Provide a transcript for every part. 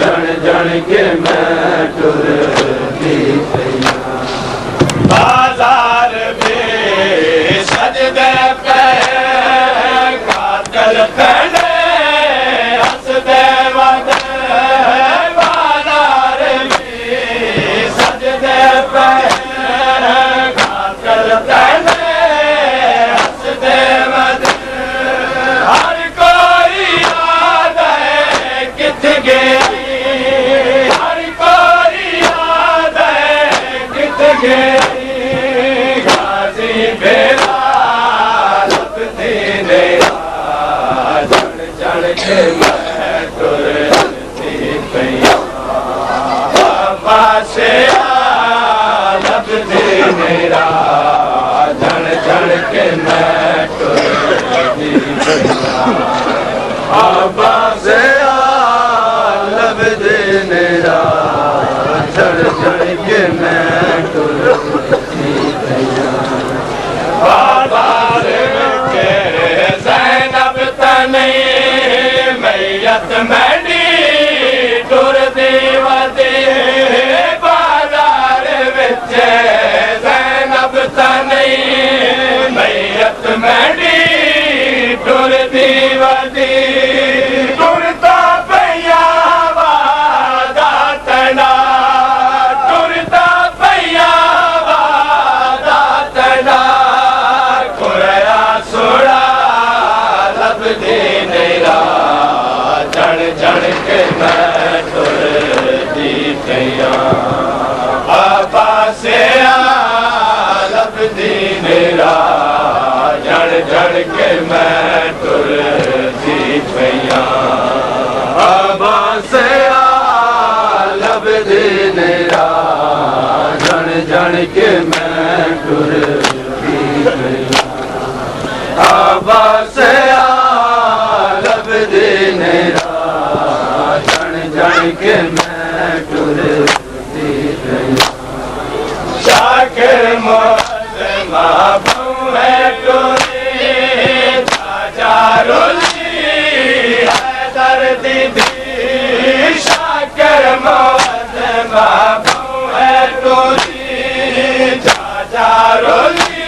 जन जन के मैं टुरती से लभदी मेरा झण झण के मैं टुरदी बाबा से लभदी मेरा झण झण के मैं टुरदी बाबा के ज़ैनब तनी मैयत मैनी टुरदी वदी बाजार विच ज़ैनब तनी मैयत मैनी टुरदी वदी टुरता पया वादा तना टुरता पया वादा तना कुरया सोड़ा लभदी मेरा झण झण के मैं टुरदी पया बाबा से लभदी मेरा झण झण के मैं टुरदी पया बाबा से लभदी मेरा झण झण के मैं टुरदी पया बाबा से लभदी मेरा झण झण के मैं टुरदी पया शाकिर मोहम्मा भूए टुरी चाचा रोली हैदर दीदी शाकिर मोहम्मा भूए टुरी चाचा रोली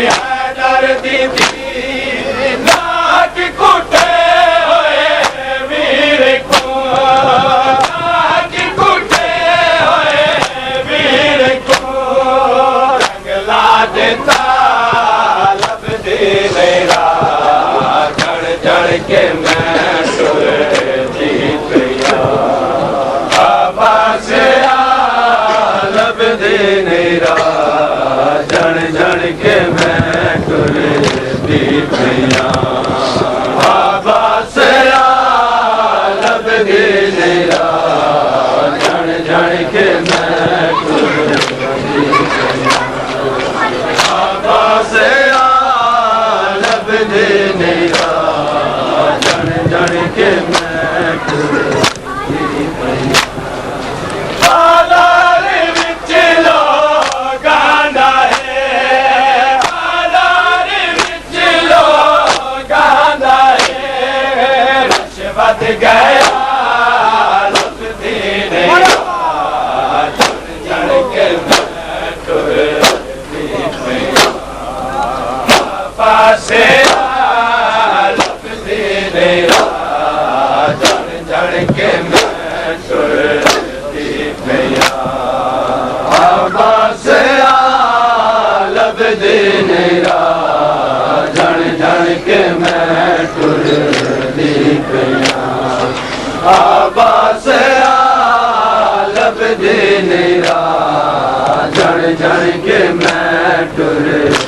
हैदर दीदी नाक कुटे होए वीर को नाक कुटे होए वीर को रंगला देता लभदी मेरा झण झण के मैं टुरदी पया बाबा से लभदी मेरा झण झण के मैं टुरदी पया बाबा से लभदी मेरा झण झण के मैं टुरदी पया बाबा से लभदी मेरा झण झण के मैं टुरदी पया बाजार विच लोग आंदा है बाजार विच लोग आंदा है रिश्वत गया लभदी मेरा झण झण के मैं टुरदी पया बाबा से लभदी मेरा झण झण के मैं टुरदी पया बाबा से लभदी मेरा झण झण के मैं टुरदी पया बाबा से लभदी मेरा झण झण के मैं टुरदी